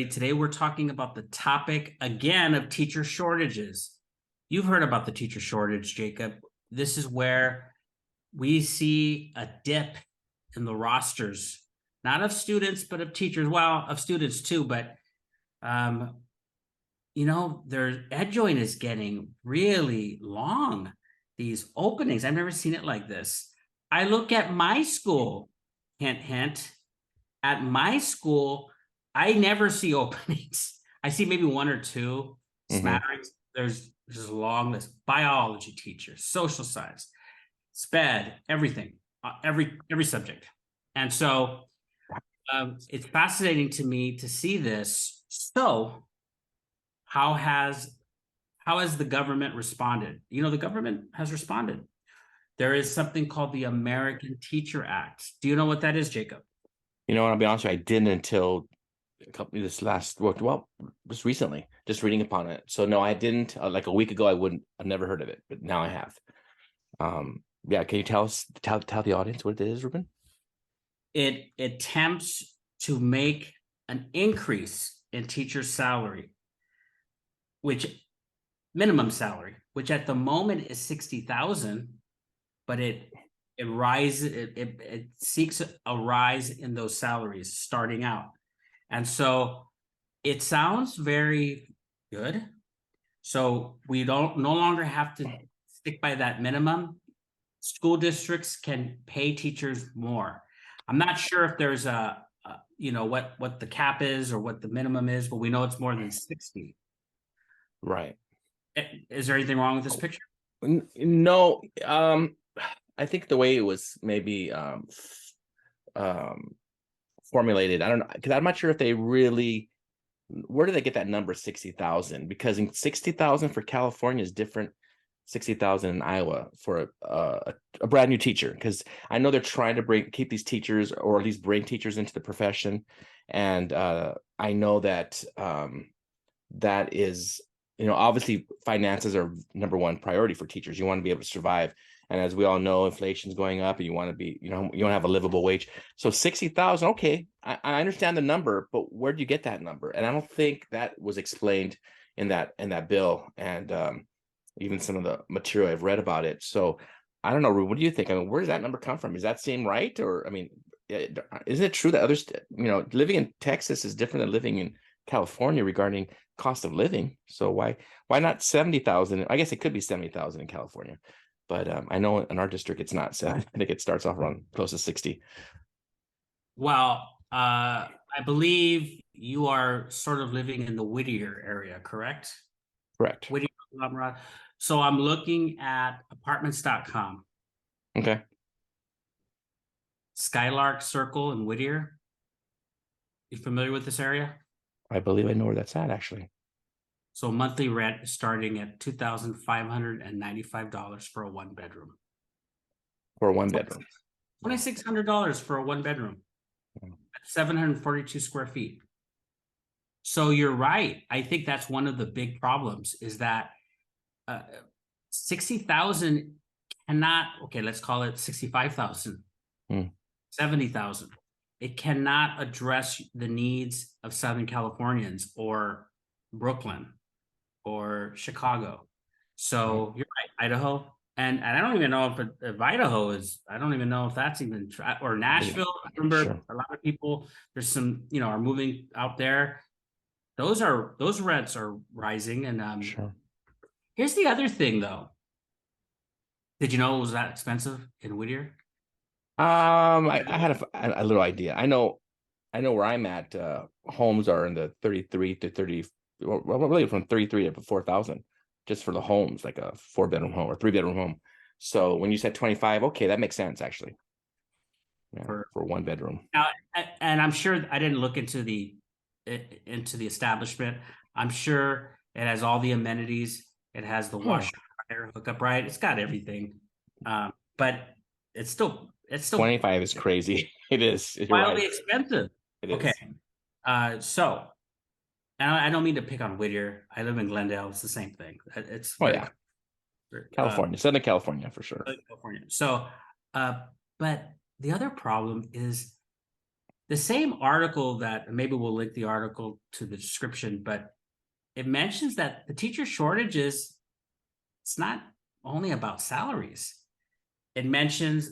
Today we're talking about the topic again of teacher shortages. You've heard about the teacher shortage, Jacob. This is where we see a dip in the rosters, not of students, but of teachers. Well, of students too, but their EdJoin is getting really long. These openings, I've never seen it like this. I look at my school, hint, hint. At my school, I never see openings. I see maybe one or two smatterings. There's a long list. Biology teachers, social science, SPED, everything, every subject. And so it's fascinating to me to see this. So how has the government responded? The government has responded. There is something called the American Teacher Act. Do you know what that is, Jacob? I'll be honest with you, I didn't until just recently, just reading upon it. So no, I didn't. Like a week ago, I've never heard of it, but now I have. Yeah, can you tell the audience what it is, Ruben? It attempts to make an increase in teacher salary, minimum salary, which at the moment is $60,000, but it seeks a rise in those salaries starting out. And so it sounds very good. So we no longer have to stick by that minimum. School districts can pay teachers more. I'm not sure if there's what the cap is or what the minimum is, but we know it's more than 60. Right. Is there anything wrong with this picture? No. I think the way it was maybe formulated, I don't know, because I'm not sure if they really, where did they get that number 60,000? Because in 60,000 for California is different 60,000 in Iowa for a brand new teacher, because I know they're trying to keep these teachers, or at least bring teachers into the profession, and I know that that is, obviously finances are number one priority for teachers. You want to be able to survive, and as we all know, inflation's going up, and you want to be, you want to have a livable wage. So 60,000, okay, I understand the number, but where do you get that number? And I don't think that was explained in that bill, and even some of the material I've read about it. So I don't know, Ruben, what do you think? I mean, where does that number come from? Does that seem right? Or, I mean, isn't it true that others, living in Texas is different than living in California regarding cost of living? So why not 70,000? I guess it could be 70,000 in California, but I know in our district it's not. So I think it starts off around close to 60. Well, I believe you are sort of living in the Whittier area, correct? Correct. Whittier, so I'm looking at apartments.com. Okay. Skylark Circle in Whittier. You familiar with this area? I believe I know where that's at, actually. So monthly rent is starting at $2,595 for a one bedroom. For a one bedroom. $2,600 for a one bedroom. 742 square feet. So you're right. I think that's one of the big problems is that 60,000 cannot, okay, let's call it 65,000, 70,000. It cannot address the needs of Southern Californians or Brooklyn or Chicago. So you're right, Idaho. And I don't even know if Idaho is, I don't even know if that's even, or Nashville. I remember a lot of people, there's some, are moving out there. Those rents are rising. And here's the other thing though. Did you know it was that expensive in Whittier? I had a little idea. I know where I'm at. Homes are in the 33 to 30, well, really from 33 to 4,000 just for the homes, like a 4-bedroom home or 3-bedroom home. So when you said 25, okay, that makes sense actually. Yeah, for one bedroom. Now, and I'm sure I didn't look into the establishment. I'm sure it has all the amenities. It has the washer, dryer, hookup, right? It's got everything. But it's still 25 is crazy. It is. Wildly expensive. It okay. is. So, and I don't mean to pick on Whittier. I live in Glendale. It's the same thing. It's California, Southern California for sure. California. So, but the other problem is the same article that maybe we'll link the article to the description, but it mentions that the teacher shortages, it's not only about salaries. It mentions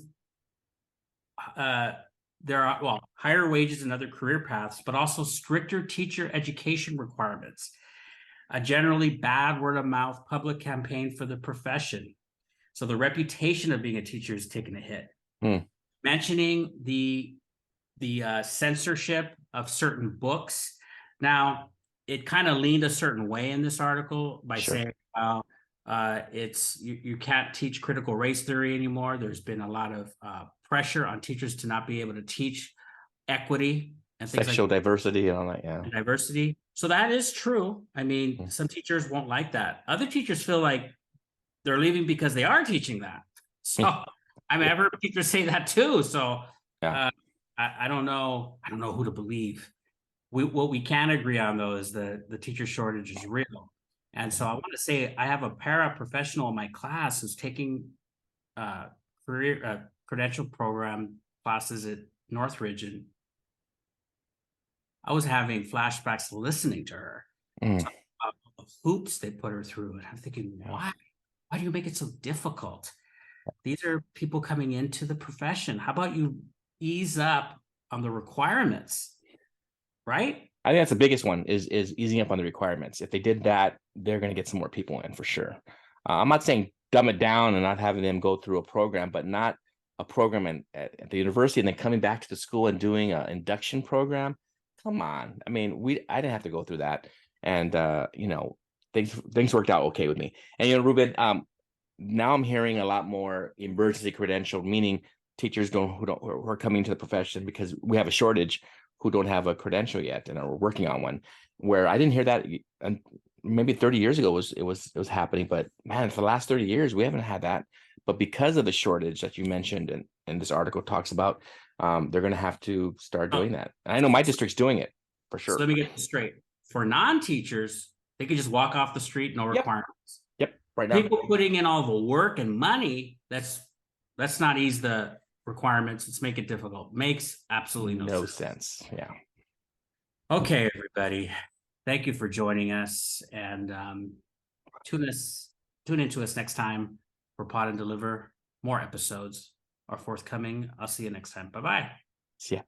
there are, well, higher wages and other career paths, but also stricter teacher education requirements, a generally bad word of mouth public campaign for the profession. So the reputation of being a teacher is taking a hit. Mentioning the censorship of certain books. Now, it kind of leaned a certain way in this article by saying, it's you can't teach critical race theory anymore. There's been a lot of pressure on teachers to not be able to teach equity and things Sexual like diversity and all that. Yeah. diversity. So that is true. I mean, some teachers won't like that. Other teachers feel like they're leaving because they are teaching that. So I mean, I've heard teachers say that too. So I don't know. I don't know who to believe. What we can agree on though is the teacher shortage is real. And so I want to say I have a paraprofessional in my class who's taking career credential program classes at Northridge, and I was having flashbacks listening to her. The hoops they put her through, and I'm thinking, why? Why do you make it so difficult? These are people coming into the profession. How about you ease up on the requirements, right? I think that's the biggest one is easing up on the requirements. If they did that, they're going to get some more people in for sure. I'm not saying dumb it down and not having them go through a program, but not a program at the university and then coming back to the school and doing an induction program. Come on. I mean, I didn't have to go through that. And, things worked out okay with me. And, Ruben, now I'm hearing a lot more emergency credential, meaning teachers who are coming to the profession because we have a shortage who don't have a credential yet and are working on one, where I didn't hear that. And maybe 30 years ago it was happening, but man, for the last 30 years, we haven't had that. But because of the shortage that you mentioned and this article talks about, they're going to have to start doing that. And I know my district's doing it for sure. So let me get this straight. For non-teachers, they could just walk off the street, no requirements. Yep. Right now. People putting in all the work and money, let's not ease the requirements. Let's make it difficult. Makes absolutely no sense. Yeah. Okay, everybody. Thank you for joining us, and tune into us next time for Pod and Deliver. More episodes are forthcoming. I'll see you next time. Bye-bye. See ya.